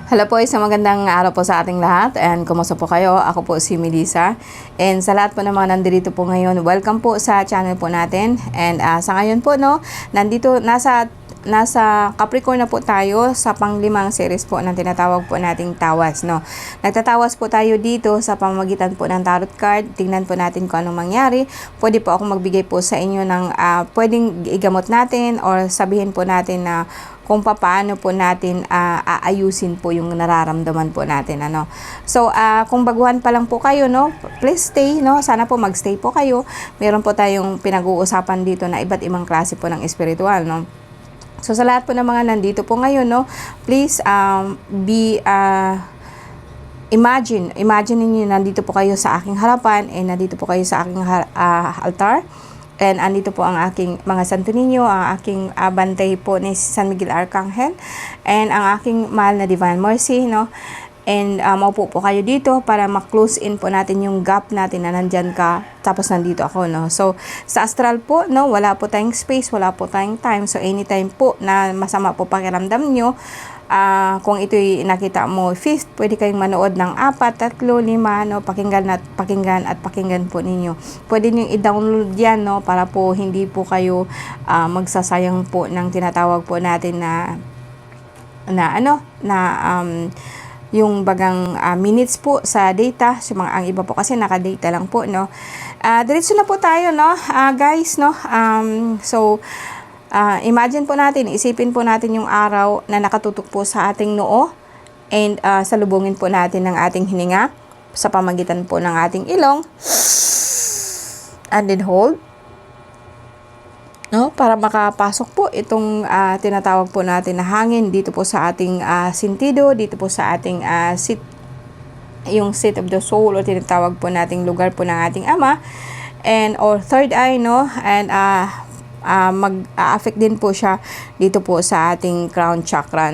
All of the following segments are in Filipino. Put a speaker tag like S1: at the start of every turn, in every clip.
S1: Hello po, isang magandang araw po sa ating lahat and kumusta po kayo? Ako po si Melissa and sa lahat po ng mga nandito po ngayon, welcome po sa channel po natin and sa ngayon po nandito nasa Capricorn na po tayo sa panglimang series po ng tinatawag po nating tawas Nagtatawas po tayo dito sa pamamagitan po ng tarot card. Tingnan po natin kung anong mangyari. Pwede po akong magbigay po sa inyo ng pwedeng igamot natin or sabihin po natin na kung paano po natin aayusin po yung nararamdaman po natin So kung baguhan pa lang po kayo please stay sana po magstay po kayo. Meron po tayong pinag-uusapan dito na iba't ibang klase po ng espiritual So sa lahat po ng mga nandito po ngayon please imagine niyo nandito po kayo sa aking harapan and nandito po kayo sa aking altar. And andito po ang aking mga santo ninyo, ang aking bantay po ni San Miguel Arcangel, and ang aking mahal na Divine Mercy, And maupo po kayo dito para ma-close in po natin yung gap natin na nandyan ka, tapos nandito ako, So, sa astral po, wala po tayong space, wala po tayong time. So, anytime po na masama po pakiramdam nyo, kung ito'y nakita mo 5th, pwede kayong manood ng 4, 3, 5, pakinggan po ninyo. Pwede nyo i-download yan, para po hindi po kayo magsasayang po ng tinatawag po natin yung bagang minutes po sa data. So, ang iba po kasi naka-data lang po, diretso na po tayo, guys, imagine po natin, isipin po natin yung araw na nakatutok po sa ating noo and salubungin po natin ng ating hininga sa pamagitan po ng ating ilong and then hold para makapasok po itong tinatawag po natin na hangin dito po sa ating sentido, dito po sa ating seat, yung seat of the soul o tinatawag po nating lugar po ng ating ama and or third eye and mag-affect din po siya dito po sa ating crown chakra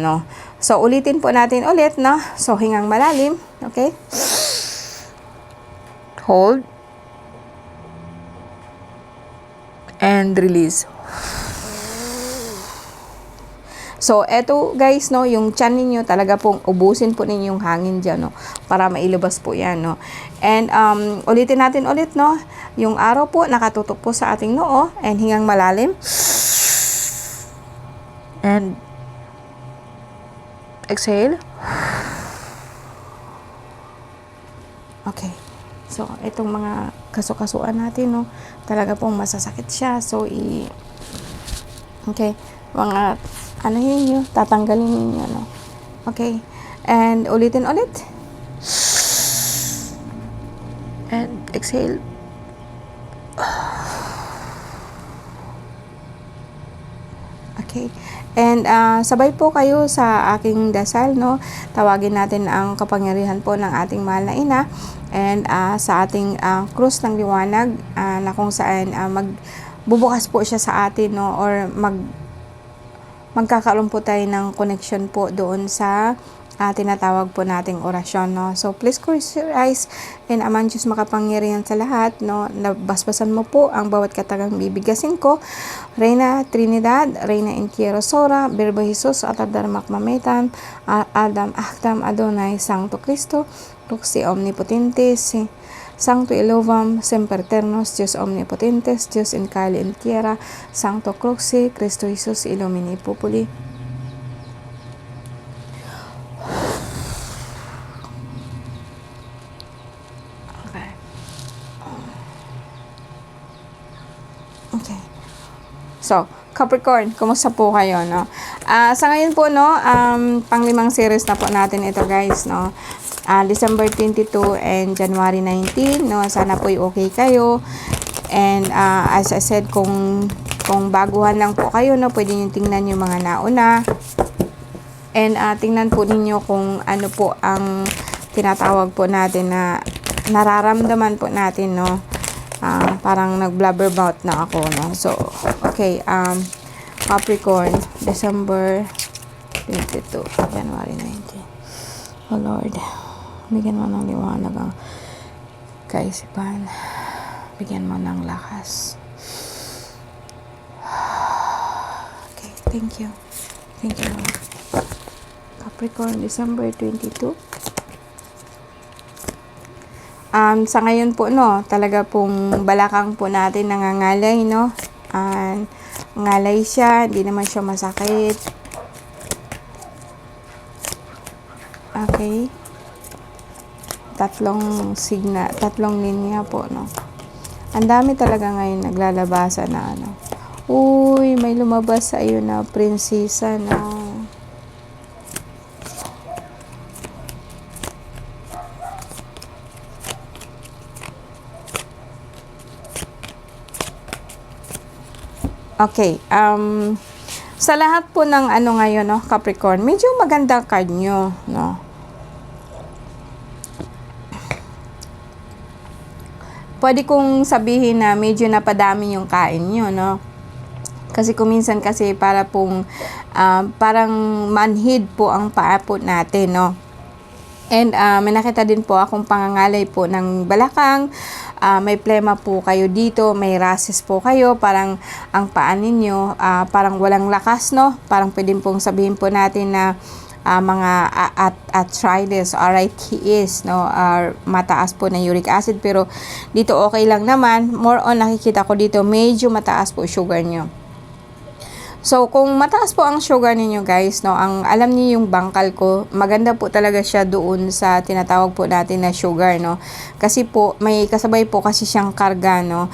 S1: So ulitin po natin ulit so hingang malalim, okay, hold and release. So, eto guys, yung tiyan ninyo talaga pong ubusin po ninyo yung hangin dyan, para mailabas po yan, And, ulitin natin ulit, yung araw po, nakatutok po sa ating noo, and hingang malalim. And, exhale. Okay. So, itong mga kasukasuan natin, talaga pong masasakit siya. So, okay, mga yun, tatanggalin niyo, Okay. And ulitin ulit. And exhale. Okay. And sabay po kayo sa aking dasal, Tawagin natin ang kapangyarihan po ng ating mahal na ina and sa ating krus ng liwanag na kung saan magbubukas po siya sa atin, or magkakaroon po tayo ng connection po doon sa tinatawag po nating orasyon, So, please close your eyes and Aman Diyos makapangyarihan sa lahat, Nabasbasan mo po ang bawat katagang bibigasin ko. Reina Trinidad, Reina Inquiero Sora, Verbo Jesus, Atadarmak Mametan, Adam Akdam Adonai, Sancto Cristo, Luxi Omnipotentes, Sancto Elovam, Semper Ternos, Dios Omnipotentes, Dios in Cali in Tierra, Sancto Cruxi, Cristo Jesus, Illumini Populi. Okay. So, Capricorn, kumusta po kayo, sa ngayon po, panglimang series na po natin ito, guys, December 22 and January 19, sana po okay kayo. And as I said, kung baguhan lang po kayo, pwede nyo tingnan yung mga nauna. And tingnan po ninyo kung ano po ang tinatawag po natin na nararamdaman po natin, parang nag-blabbermouth na ako, So, okay, Capricorn, December 22, January 19. Oh Lord, bigyan mo ng liwanag ang kaisipan. Bigyan mo ng lakas. Okay, thank you. Thank you, Lord. Capricorn, December 22. Sa ngayon po, no, talaga pong balakang po natin nangangalay, no. Ngalay siya, hindi naman siya masakit. Okay. Tatlong linya po, no. Ang dami talaga ngayon naglalabasan na ano. Uy, may lumabas sa iyo na prinsesa na. Okay, sa lahat po ng ano ngayon, no, Capricorn, medyo maganda card nyo, no. Pwede kong sabihin na medyo napadami yung kain nyo, no. Kasi kuminsan kasi para pong, parang manhid po ang paa po natin, no. And may nakita din po akong pangangalay po ng balakang. May plema po kayo dito, may rashes po kayo, parang ang paa ninyo parang walang lakas, no? Parang pwede pong sabihin po natin na mga arthritis, arthritis, no? Mataas po na uric acid, pero dito okay lang naman. More on nakikita ko dito, medyo mataas po sugar nyo. So, kung mataas po ang sugar ninyo guys, no, ang alam niyo yung bangkal ko, maganda po talaga siya doon sa tinatawag po natin na sugar, no. Kasi po, may kasabay po kasi siyang karga, no.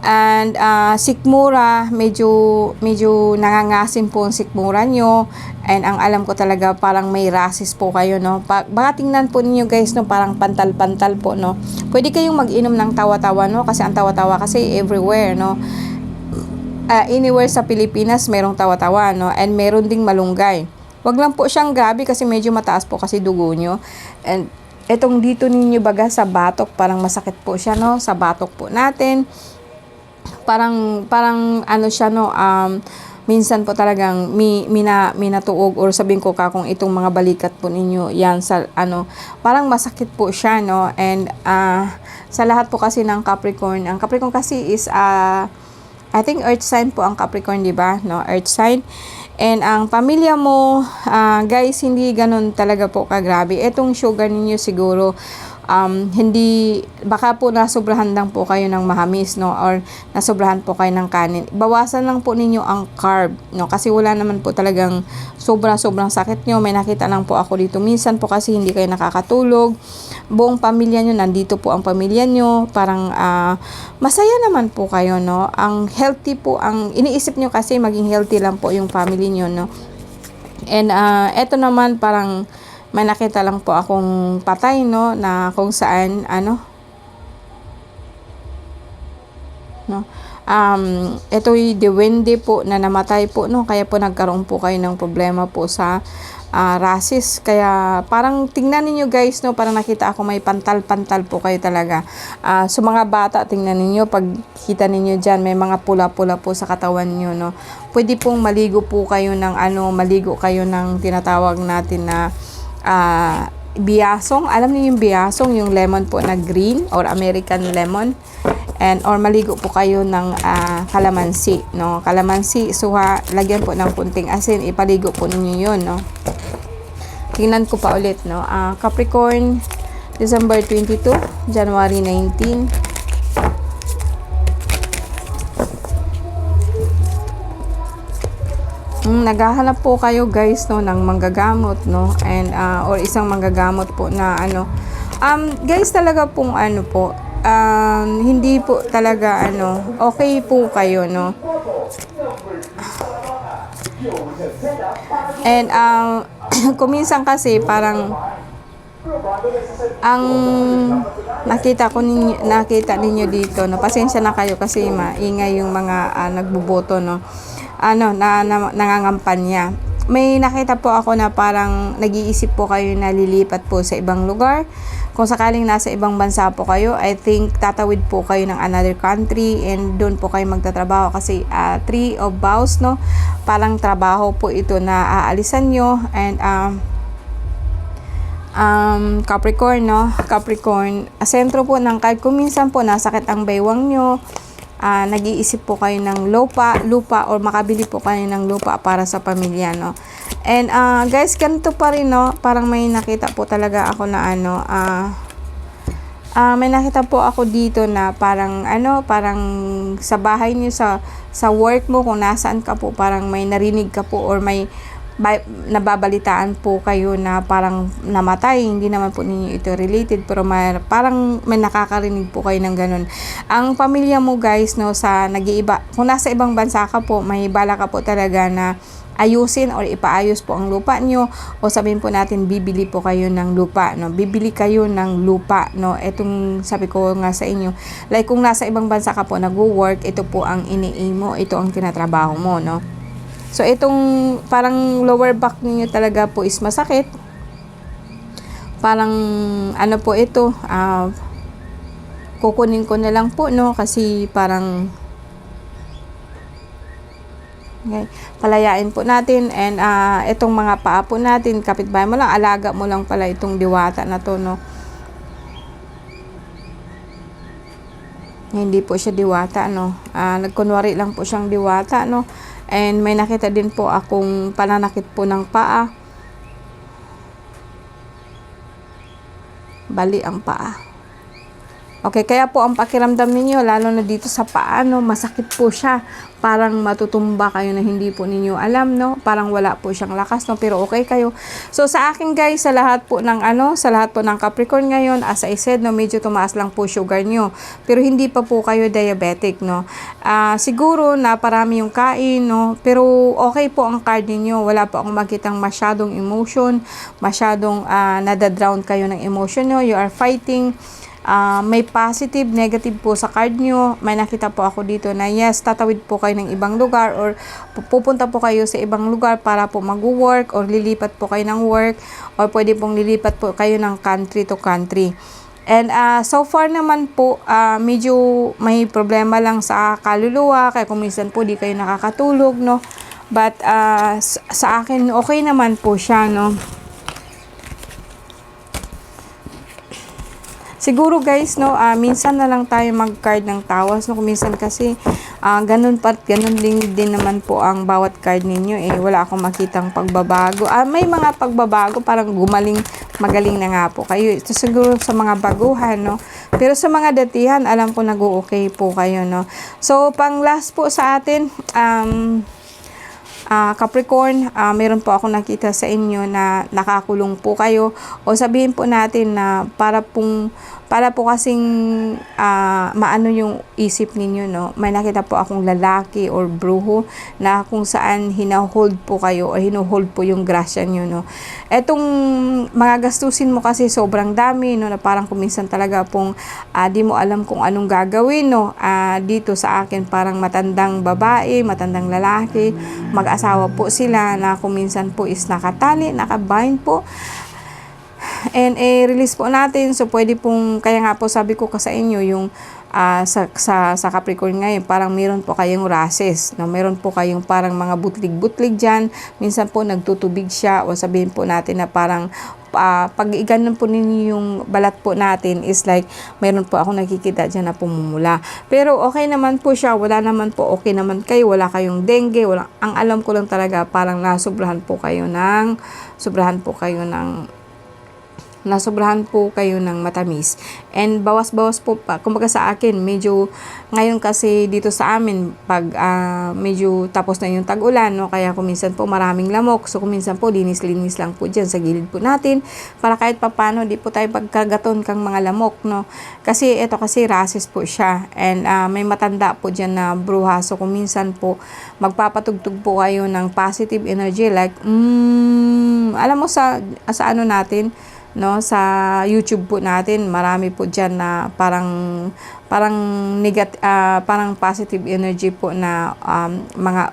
S1: And, sikmura, medyo nangangasim po ang sikmura nyo. And, ang alam ko talaga, parang may rashes po kayo, no. Baka tingnan po ninyo guys, no, parang pantal-pantal po, no. Pwede kayong mag-inom ng tawa-tawa, no, kasi ang tawa-tawa kasi everywhere, no. Anywhere sa Pilipinas, merong tawa-tawa, no? And meron ding malunggay. Wag lang po siyang grabe kasi medyo mataas po kasi dugo nyo. And etong dito ninyo baga sa batok, parang masakit po siya, no? Sa batok po natin. Parang ano siya, no? Minsan po talagang minatuog or sabihin ko ka kung itong mga balikat po ninyo, yan sa ano, parang masakit po siya, no? And sa lahat po kasi ng Capricorn, ang Capricorn kasi is I think earth sign po ang Capricorn, di ba? No, earth sign. And ang pamilya mo, guys, hindi ganun talaga po kagrabe. Etong sugar ninyo siguro, hindi, baka po nasobrahan lang po kayo ng mahamis, no? Or nasobrahan po kayo ng kanin. Bawasan lang po ninyo ang carb, no? Kasi wala naman po talagang sobrang sakit nyo. May nakita lang po ako dito. Minsan po kasi hindi kayo nakakatulog. Buong pamilya nyo, nandito po ang pamilya nyo. Parang, masaya naman po kayo, no? Ang healthy po, ang iniisip nyo kasi maging healthy lang po yung family nyo, no? And, eto naman parang, may nakita lang po akong patay, no, na kung saan, ano, no, ito'y diwende po na namatay po, no, kaya po nagkaroon po kayo ng problema po sa rashes. Kaya parang tingnan niyo guys, no, parang nakita ako may pantal-pantal po kayo talaga. So mga bata, tingnan niyo pag kita niyo diyan, may mga pula-pula po sa katawan niyo, no. Pwede pong maligo po kayo ng maligo kayo ng tinatawag natin na biyasong. Alam niyo yung biyasong, yung lemon po na green or American lemon. And or maligo po kayo ng kalamansi, no. Kalamansi, suha, lagyan po ng kunting asin, ipaligo po ninyo yun, no. Tingnan ko pa ulit, no. Capricorn, December 22, January 19. Naghahanap po kayo guys, no, ng manggagamot, no, and or isang manggagamot po na guys, talaga pong po, hindi po talaga okay po kayo, no. And kuminsan kasi parang ang nakita ninyo dito, no, pasensya na kayo kasi maingay yung mga nagboboto, no, nangangampanya. May nakita po ako na parang nag-iisip po kayo na lilipat po sa ibang lugar. Kung sakaling nasa ibang bansa po kayo, I think tatawid po kayo ng another country and doon po kayo magtatrabaho kasi Three of Vows, no, parang trabaho po ito na aalisan nyo. And Capricorn, no, Capricorn, sentro po ng kahit kuminsan po nasakit ang baywang nyo. Nag-iisip po kayo ng lupa or makabili po kayo ng lupa para sa pamilya, no. And guys, ganito pa rin, no, parang may nakita po talaga ako na ano, may nakita po ako dito na parang ano, parang sa bahay niyo, sa work mo, kung nasaan ka po, parang may narinig ka po or may nababalitaan po kayo na parang namatay. Hindi naman po ninyo ito related, pero parang may nakakarinig po kayo ng ganun. Ang pamilya mo guys, no, sa nag-iiba, kung nasa ibang bansa ka po, may bala ka po talaga na ayusin or ipaayos po ang lupa nyo, o sabihin po natin bibili po kayo ng lupa, no, bibili kayo ng lupa, no. Itong sabi ko nga sa inyo, like kung nasa ibang bansa ka po nag-work, ito po ang ini-aim mo, ito ang tinatrabaho mo, no. So itong parang lower back niyo talaga po is masakit, parang ano po ito, kukunin ko na lang po, no, kasi parang okay, palayain po natin. And itong mga paa po natin, kapitbahay mo lang, alaga mo lang pala itong diwata na to, no. Hindi po siya diwata, no. Nagkunwari lang po siyang diwata, no. And may nakita din po akong pananakit po ng paa. Bali ang paa. Okay, kaya po ang pakiramdam ninyo, lalo na dito sa paa, no, masakit po siya. Parang matutumba kayo na hindi po ninyo alam, no. Parang wala po siyang lakas, no, pero okay kayo. So sa akin guys, sa lahat po ng sa lahat po ng Capricorn ngayon, as I said, no, medyo tumaas lang po sugar nyo. Pero hindi pa po kayo diabetic, no. Siguro na parami yung kain, no, pero okay po ang card ninyo. Wala po akong makitang masyadong emotion, masyadong nadadrown kayo ng emotion nyo. You are fighting. May positive, negative po sa card nyo. May nakita po ako dito na yes, tatawid po kayo ng ibang lugar or pupunta po kayo sa ibang lugar para po mag-work or lilipat po kayo ng work or pwede pong lilipat po kayo ng country to country. And so far naman po, medyo may problema lang sa kaluluwa, kaya kung minsan po di kayo nakakatulog, no. But sa akin, okay naman po siya, no. Siguro guys, no, minsan na lang tayo mag-card ng tawas, no. Kung minsan kasi ganun din naman po ang bawat card ninyo, wala akong makitang pagbabago. May mga pagbabago, parang magaling na nga po kayo. Ito siguro sa mga baguhan, no. Pero sa mga datihan, alam ko nag-o-okay po kayo, no. So pang last po sa atin, Capricorn, meron po ako nakita sa inyo na nakakulong po kayo, o sabihin po natin na para po kasing maano yung isip ninyo, no. May nakita po akong lalaki or bruho na kung saan hinahold po kayo o hinuhold po yung grasya nyo, no. Etong mga gastusin mo kasi sobrang dami, no, na parang kuminsan talaga pong di mo alam kung anong gagawin, no. Dito sa akin parang matandang babae, matandang lalaki, mag-asawa po sila na kuminsan po is nakatali, nakabind po. And release po natin. So pwede pong, kaya nga po sabi ko sa inyo yung sa Capricorn ngayon, parang meron po kayong rashes, no? Meron po kayong parang mga butlig-butlig dyan. Minsan po nagtutubig siya, o sabihin po natin na parang pag iganon po ninyo yung balat po natin is like meron po ako nakikita dyan na pumumula. Pero okay naman po siya, wala naman po, okay naman kayo, wala kayong dengue, ang alam ko lang talaga parang nasobrahan po kayo ng matamis. And bawas-bawas po pa. Kumbaga sa akin, medyo ngayon kasi dito sa amin, pag medyo tapos na yung tag-ulan, no, kaya kuminsan po maraming lamok. So kuminsan po linis-linis lang po dyan sa gilid po natin para kahit papano di po tayo pagkagaton kang mga lamok, no. Kasi ito kasi rashes po siya. And may matanda po dyan na bruha. So kuminsan po magpapatugtog po kayo ng positive energy like alam mo sa ano natin, no, sa YouTube po natin, marami po diyan na parang parang positive energy po na mga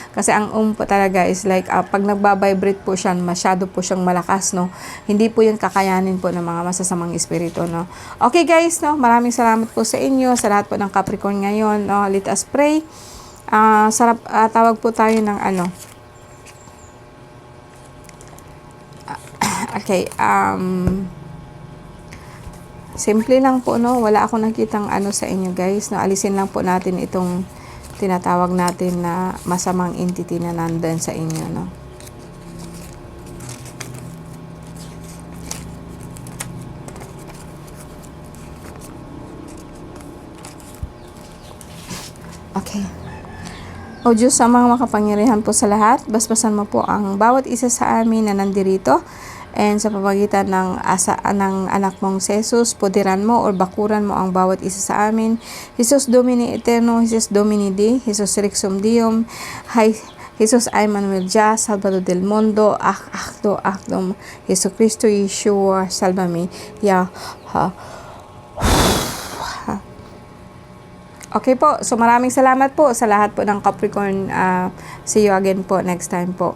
S1: kasi ang po talaga is like pag nagba-vibrate po siya, masyado po siyang malakas, no. Hindi po 'yun kakayanin po ng mga masasamang espiritu, no. Okay guys, no, maraming salamat po sa inyo, sa lahat po ng Capricorn ngayon, no. Let us pray. Tawag po tayo ng okay, simple lang po, no. Wala akong nakitang sa inyo guys, no. Alisin lang po natin itong tinatawag natin na masamang entity na nandun sa inyo, no. Okay. O Diyos, sa mga makapangyarihan po sa lahat, basbasan mo po ang bawat isa sa amin na nandirito. And sa pamagitan ng anak mong Jesus, pudiran mo o bakuran mo ang bawat isa sa amin. Jesus Domini Eterno, Jesus Domini Di, Jesus Rexum Dium, Jesus Emmanuel Dia, Salvador del Mundo, Akdom, Jesus Cristo, Yeshua, Salvame, Ya, ha. Okay po, so maraming salamat po sa lahat po ng Capricorn. See you again po next time po.